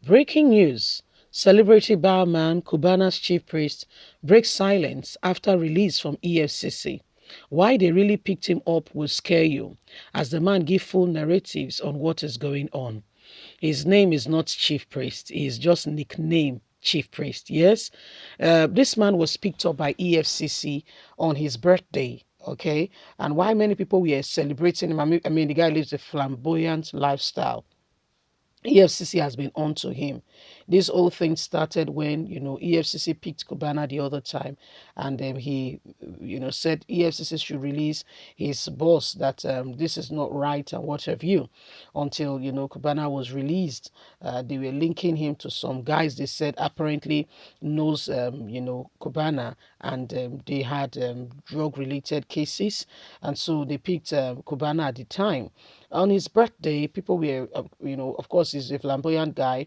Breaking news. Celebrity barman Cubana's chief priest breaks silence after release from EFCC. Why they really picked him up will scare you, as the man gives full narratives on what is going on. His name is not chief priest. He is just nickname chief priest. Yes, this man was picked up by EFCC on his birthday. Okay, and why many people were celebrating him. I mean, the guy lives a flamboyant lifestyle. EFCC has been on to him. This whole thing started when, EFCC picked Cubana the other time, and he, said EFCC should release his boss, that this is not right and what have you. Until, Cubana was released, they were linking him to some guys they said apparently knows, Cubana, and they had drug-related cases, and so they picked Cubana at the time. On his birthday, people were, of course, he's a flamboyant guy.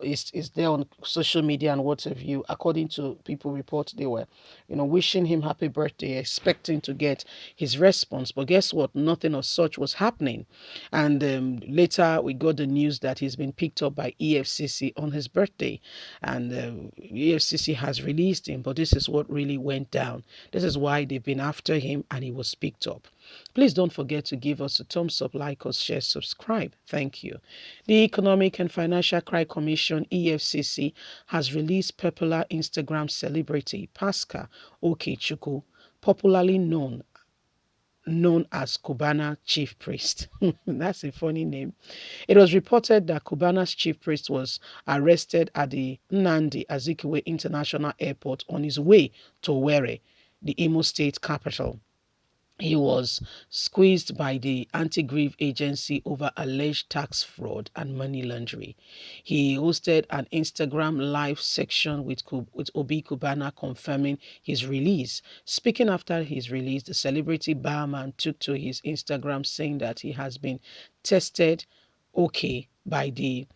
Is there on social media and what have you. According to people report, they were, wishing him happy birthday, expecting to get his response. But guess what? Nothing of such was happening. And later, we got the news that he's been picked up by EFCC on his birthday, and EFCC has released him. But this is what really went down. This is why they've been after him, and he was picked up. Please don't forget to give us a thumbs up, like us, share, subscribe. Thank you. The Economic and Financial Crime Commission, EFCC, has released popular Instagram celebrity Pascal Okechukwu, popularly known as Cubana Chief Priest. That's a funny name. It was reported that Cubana's chief priest was arrested at the Nnamdi Azikiwe International Airport on his way to Owerri, the Imo State capital. He was squeezed by the anti-grieve agency over alleged tax fraud and money laundering. He hosted an Instagram live section with Obi Cubana confirming his release. Speaking after his release, the celebrity barman took to his Instagram saying that he has been tested okay by the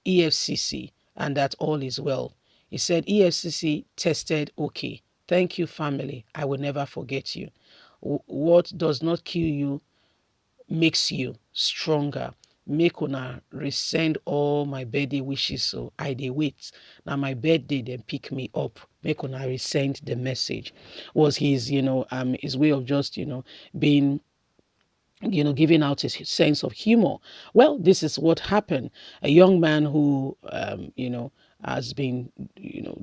EFCC and that all is well. He said, EFCC tested okay. Thank you, family. I will never forget you. What does not kill you makes you stronger. Make una resend all my birthday wishes, so I dey wait. Now my birthday then pick me up. Make una resend the message. Was his, his way of just, being, giving out his sense of humor. Well, this is what happened. A young man who, has been,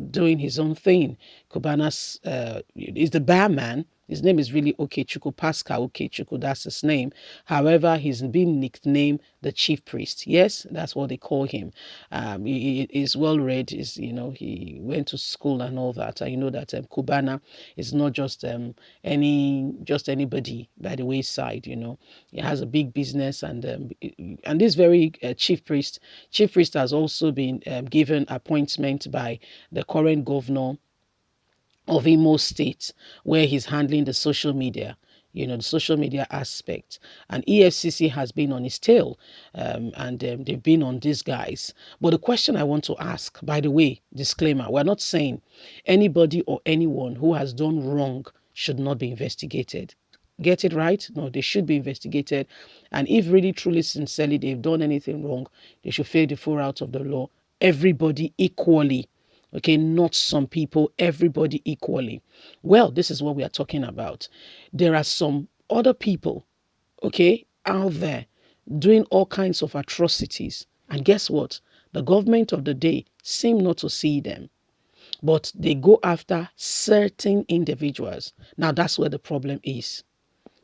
doing his own thing. Cubana's is the barman. His name is really Okechukwu, Pascal Okechukwu, that's his name. However, he's been nicknamed the chief priest. Yes, that's what they call him. He is well read, he went to school and all that. And you know that Cubana is not just anybody by the wayside, He has a big business, and this very chief priest has also been given appointment by the current governor of Imo State, where he's handling the social media, the social media aspect. And EFCC has been on his tail, and they've been on these guys. But the question I want to ask, by the way, disclaimer, we're not saying anybody or anyone who has done wrong should not be investigated. Get it right? No, they should be investigated. And if really, truly, sincerely, they've done anything wrong, they should face the full out of the law. Everybody equally. Okay, not some people, everybody equally. Well, this is what we are talking about. There are some other people, okay, out there doing all kinds of atrocities. And guess what? The government of the day seem not to see them, but they go after certain individuals. Now, that's where the problem is.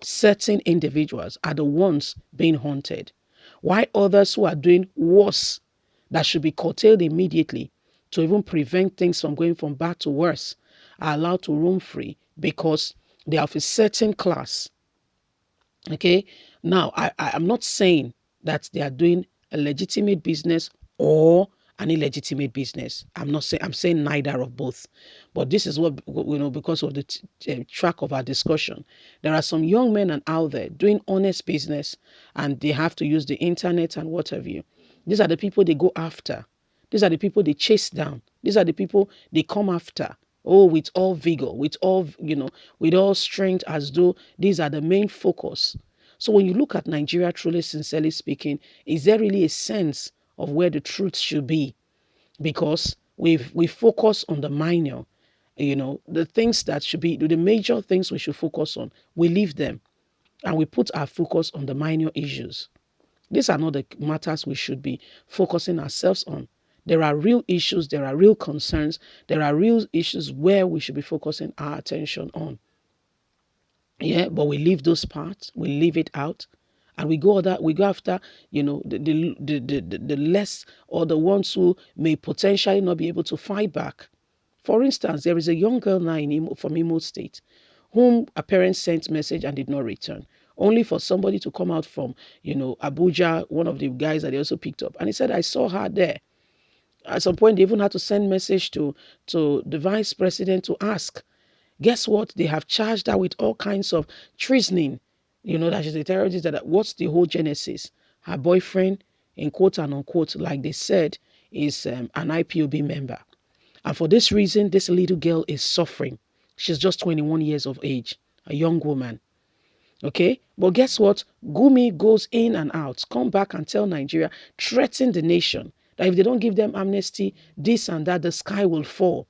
Certain individuals are the ones being haunted, while others who are doing worse, that should be curtailed immediately to even prevent things from going from bad to worse, are allowed to roam free because they are of a certain class. Okay, now I'm not saying that they are doing a legitimate business or an illegitimate business. I'm not saying, I'm saying neither of both. But this is what, because of the track of our discussion. There are some young men out there doing honest business, and they have to use the internet and what have you. These are the people they go after. These are the people they chase down. These are the people they come after. Oh, with all vigor, with all, with all strength, as though these are the main focus. So when you look at Nigeria, truly, sincerely speaking, is there really a sense of where the truth should be? because we focus on the minor, the things that should be the major things we should focus on. We leave them and we put our focus on the minor issues. These are not the matters we should be focusing ourselves on. There are real issues, there are real concerns, there are real issues where we should be focusing our attention on. Yeah, but we leave those parts, we leave it out, and we go after, the less, or the ones who may potentially not be able to fight back. For instance, there is a young girl now from Imo State, whom a parent sent message and did not return, only for somebody to come out from, Abuja, one of the guys that they also picked up, and he said, I saw her there. At some point, they even had to send message to the vice president to ask. Guess what? They have charged her with all kinds of treasoning. That she's a terrorist. That what's the whole genesis? Her boyfriend, in quote and unquote, like they said, is an IPOB member. And for this reason, this little girl is suffering. She's just 21 years of age, a young woman. Okay? But guess what? Gumi goes in and out, come back and tell Nigeria, threaten the nation, that if they don't give them amnesty, this and that, the sky will fall.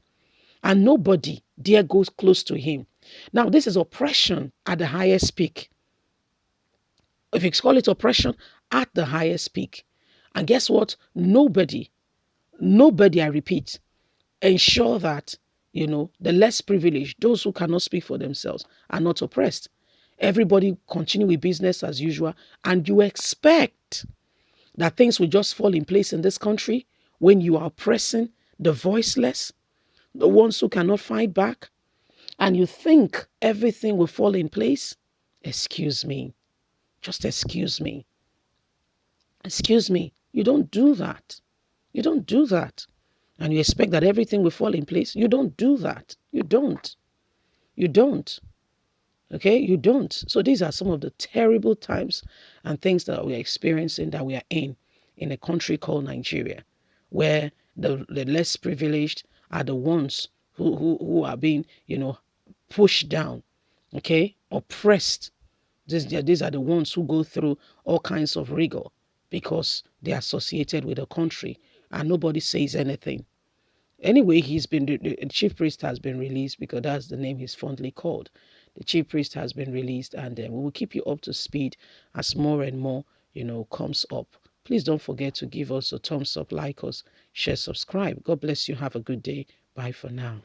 And nobody dare goes close to him. Now, this is oppression at the highest peak. If you call it oppression at the highest peak. And guess what? Nobody, I repeat, ensure that, the less privileged, those who cannot speak for themselves, are not oppressed. Everybody continue with business as usual. And you expect that things will just fall in place in this country when you are oppressing the voiceless, the ones who cannot fight back, and you think everything will fall in place. Excuse me. Just excuse me. Excuse me. You don't do that. You don't do that. And you expect that everything will fall in place. You don't do that. You don't. You don't. Okay? You don't. So these are some of the terrible times and things that we are experiencing, that we are in a country called Nigeria, where the less privileged are the ones who are being, pushed down, okay, oppressed. These are the ones who go through all kinds of rigor because they are associated with the country, and nobody says anything. Anyway, the chief priest has been released, because that's the name he's fondly called. The chief priest has been released, and we will keep you up to speed as more and more, comes up. Please don't forget to give us a thumbs up, like us, share, subscribe. God bless you. Have a good day. Bye for now.